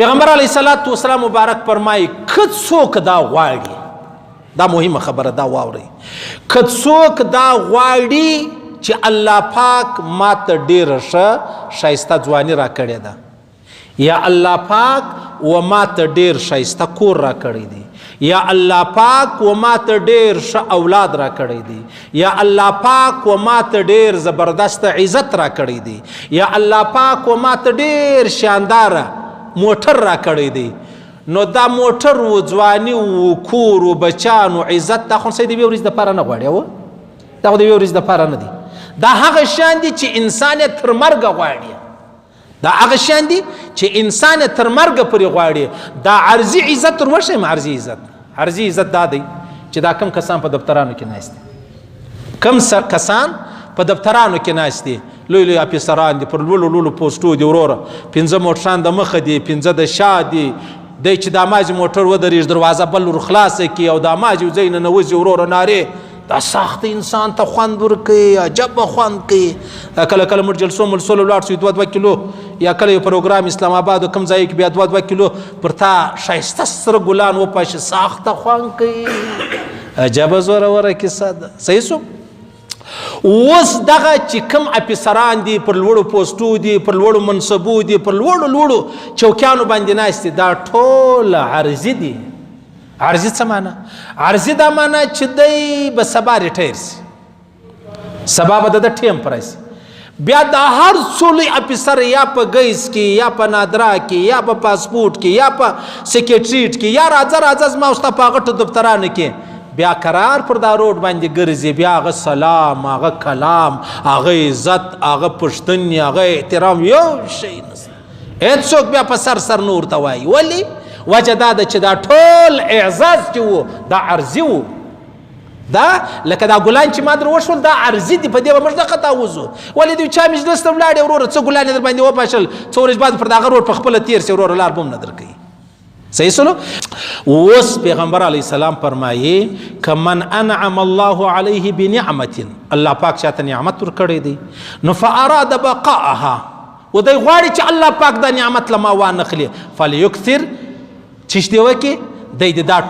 پیغمبر علیه الصلاة والسلام مبارک فرمایي که څوک دا غواړي، دا مهمه خبره دا واورئ، که څوک دا غواړي چې الله پاک ماته ډېره ښه ښایسته ځواني راکړې ده، یا الله پاک و ماته ډېر ښایسته کور راکړی دی، یا الله پاک و ماته ډېر ښه اولاد راکړی دی، یا الله پاک و ماته ډېر زبردست عزت راکړی دی، یا الله پاک و ماته ډېر شانداره موټر راکړی دی، نو دا موټر و ځواني و کور و بچان و عزت دا خو سړی د یوې ورځې دپاره نه غواړي، او دا خو د یوې ورځې دپاره نه دی، دا هغه شیان دي چې انسان یې تر مرګه غواړي، دا هغه شیان دي چې انسان یې تر مرګه پورې غواړي. دا عرضي عزت ور وښیم، عرضي عزت دا دی چې دا کم کسان په دفترانو کې ناست دي، کم کسان په دفترانو کې ناست دي، لوی لوی افیسران دي، پر لولو لولو پوسټو دي، وروره 5 موټران د مخه دي، 5 د شا دي، دی چې دا مازې موټر ودرېږي دروازه بل ور خلاصه کړي او دا مازې ځای نه نوځي وروره نارې، دا سخت انسان ته خوند ورکوي، عجبه خوند کوي. کله کله موږ جلسو ملسولو ولاړ شو 2 کیلو، یا کله یو پروګرام اسلام آباد کوم ځای کې بیا 2 کیلو پر تا ښایسته سره ګلان وپاشي، سخته خوند کوي، عجبه زوروره کیسه ده. صحیح شو؟ اوس دغه چې کوم افیسران دي پر لوړو پوسټو دي، پر لوړو منصبو دي، پر لوړو چوکیانو باندې ناست دي، دا ټول عرضي دي. عرضي څه معنا؟ عرضي دا معنا چې دی به سبا ریټایر سي، سبا به د ټیم پر راشي، بیا دا هر څو لوی افیسر یا په ګیس کې یا په نادرا کې یا په پاسپورټ کې یا په سیکریټریټ کې یا راځه زما او ستا په غټو دفترانو کې بیا قرار پر دا روډ باندې ګرځي، بیا هغه سلام، هغه کلام، هغه عزت، هغه پښتني، هغه احترام، یو شی نشته، هېڅوک بیا په سر نور ته وایي. ولې؟ وجه دا ده چې دا ټول اعزاز چې و دا عرضي و، دا لکه دا ګلان چې ما در وشول دا عرضي دي، په دې به موږ دغه تاوزو. ولې دوی چا مجلس ته ولاړې وروره څه ګلان یې در باندې وپاشل، څو ورځې بعد پر دغه روډ په خپله تېر سي وروره لار به هم نه درکوي. صحیح سلو؟ اوس پیغمبر علیه السلام فرمایي که من انعم الله علیه بنعمت، الله پاک چاته نعمت ورکړی دی، نو فاراد بقاءها، و دی غواړي چې الله پاک دا نعمت له ما وانخلي، فلیکثر چش دی وکي دی دا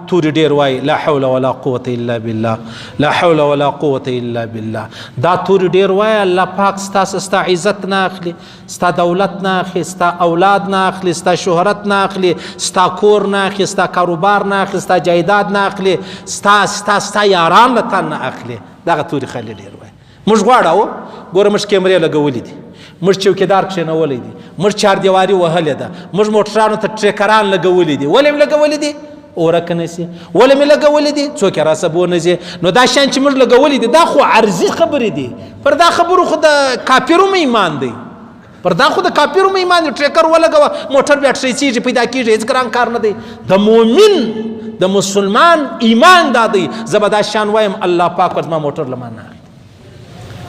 توري ډیر وای لا حول ولا قوه الا بالله، لا حول ولا قوه الا بالله، دا توري ډیر وای الله پاک ستا عزت نه اخلي، ستا دولت نه اخلي، ستا اولاد نه اخلي، ستا شهرت نه اخلي، ستا کور نه اخلي، ستا کاروبار نه اخلي، ستا جایداد نه اخلي، ستا یاران له تن نه اخلي. دغه توري خلي ډیر وای. موږ غواړو ګوره موږ کیمرې لګولې دي، موږ چوکیدار کښېنولی دي، موږ چاردیواري وهلې ده، موږ موټرانو ته ټریکران لګولي دي. ولې مې لګولي دي؟ ورکه نه سي. ولې مې لګولي دي؟ څوک یې راسبو نه ځي. نو دا شیان چې موږ لګولي دي دا خو عرضي خبرې دي، پر دا خبرو خو د کافرو م ایمان دی، پر دا خو د کافرو م ایمان دی. ټریکر ولګوه موټر بیا ټریسیږي پیدا کېږي، هېڅ ګران کار نه دی. د مؤمن د مسلمان ایمان دا دی، زه به دا شیان وایم الله پاک ور زما موټر له ما نه اخلي.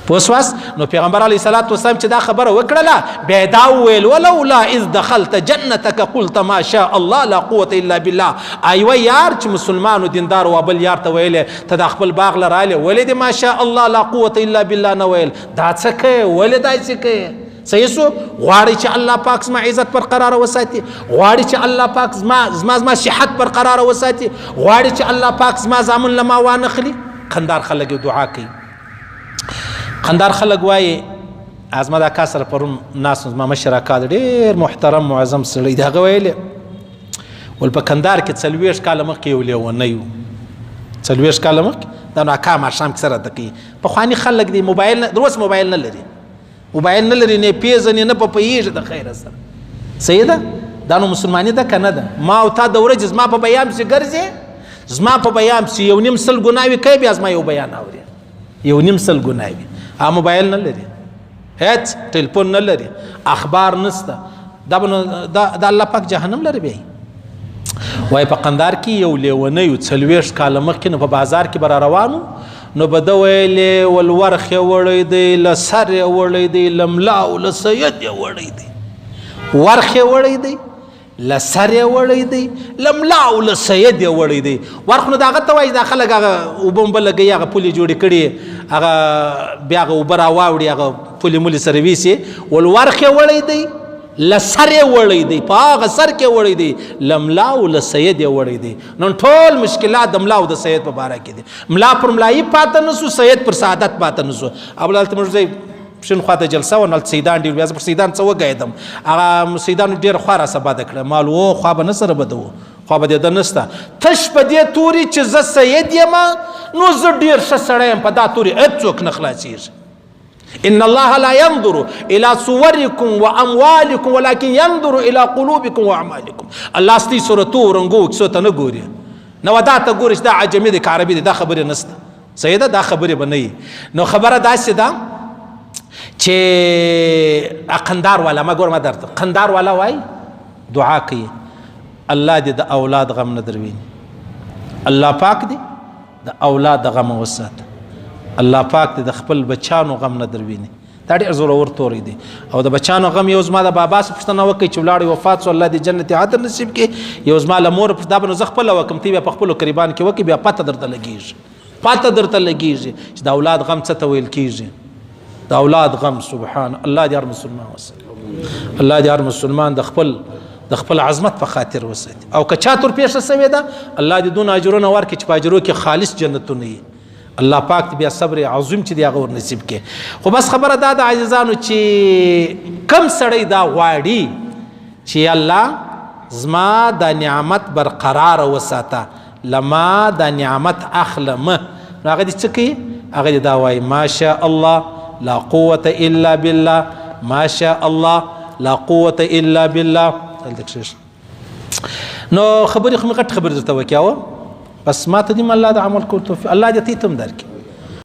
پوسواس نو پیغمبر علیه الصلاة والسلام چې دا خبره وکړله بیا دا وویل ولولا اذ دخلت جنتک قلت ما شاء الله لا قوة الا بالله. ایوه یار چې مسلمان و دیندار و بل یار ته ویلې ته د خپل باغ له رالې ولې دې ما شاء الله لا قوة الا بالله نه ویل؟ دا څه کوې؟ ولې داسې کوې؟ صحیح سو؟ غواړي چې الله پاک زما عزت برقراره وساتي، غواړي چې الله پاک زما صحت برقراره وساتي، غواړي چې الله پاک زما زامن له ما وانخلي. خندار خلک دعا کوي، خندار خلک وایي ازما دا کار سره پرون ناس زما مشر اکا ډېر محترم معظم سړی دی، هغه ویلې ول په کندهار کې 40 کاله مخکې یو لیونی و، 40 کاله مخکې دا نو اکا ماښام کې سره ده کوي. پخواني خلک دی موبایل در اوس موبایل نه لري، موبایل نه لري، نه پیژني نه په پوهېږي د خیره سره. صحیح ده؟ دا نو مسلماني ده که نه ده؟ ما او تا د ورځې زما په بیان پسې ګرځې، زما په بیان پسې 1.5 سل ګناوې کوي، بیا زما یو بیان اوري 1.5 سل ګناوې. موبایل نه لري، هیڅ ټلیفون نه لري، اخبار نسته، دا د الله پاک جهنم لري. بیا وای په قندار کې یو لیونی و 40 کاله مخکې نو په بازار کې به را روانو نو به ده ویلې ول ورخ یې وړی دی، له سر یې وړی دی، له ملا او له سید یې وړی دی. ورخ یې وړی دی، له سر یې وړی دی، له ملا او له سید یې وړی دی. ورخ نو د هغه ته وایي دا خلک هغه اوبه اوبه لګوي، هغه پولې جوړې کړي، هغه بیا هغه اوبه راواوړي، هغه پولې مولې سره ویسي. ول ورخ یې وړی دی، لسر یې وړی دی، په هغه سر کې وړی دی، لملا او لسید یې وړی دی. نن ټول مشکلات د ملا او د سید په باره کې دي. ملا پر ملایي پاته نه سو، سید پر سعادت پاته نه سو. اول هلته موږ ځای شین خواته جلسه وه، نو هلته سیدان ډېر، بیا زه پر سیدان څه وګایدم. هغه سیدانو ډېره خوا راسه بده کړه. مال و خوا به نه سره بده و، خوا به د ده نسته. تش په دې توري چې زه سید یم نو زه ډېر ښه سړی یم، په دا توري هېڅوک نه خلاصېږي. ان الله لا ينظر الى صوركم واموالكم ولكن ينظر الى قلوبكم واعمالكم. الله ستاسو صورتو رنګو کیسو ته نه ګوري، نو دا ته ګوري چې دا عجمي دی که عربي دی، دا خبرې نسته سیده، دا خبرې به نه وي. نو خبره داسې ده چې قندار والا، ما ګوره ما درته قندار والا وای دعا کوي الله دې د اولاد غم نه درویني، الله پاک دې د اولاد غم وساته، الله پاک دې د خپل بچانو غم نه درویني. دا ډېر زورور توری دی. او د بچانو غم یو زما د بابا څخه پوښتنه وکړئ چې ولاړې وفات سو، الله دې جنت عدن نصیب کړي. یو زما له مور دا به نو زه خپله وکړم، تی بیا په خپلو قریبان کې وکړي، بیا پته درته لګېږي، پته درته لګېږي چې د اولاد غم څه ته ویل کېږي. د اولاد غم سبحان الله دې هر مسلمان وساتي، الله دې هر مسلمان د خپل عظمت په خاطر وساتي. او که چا تور پیښه سوې ده الله دې دون اجرونه ورکړي چې په اجرو کې خالص جنتونه وي. الله پاک دې بیا صبر عظیم چې دی هغه ور نصیب کړي. خو بس خبره دا د عزیزانو چې کم سړی دا غواړي چې الله زما د نعمت برقرار وساته، لما د نعمت اخلمه، نو هغه دې څه کوي؟ هغه دې دا وایي ماشاء الله لا قوة الا بالله، ما شاء الله لا قوة الا بالله. نو خبرې خو مې غټ خبرې درته وکړه، بس ما ته دې الله د عمل کول توفیق الله دې ته هم درکړي.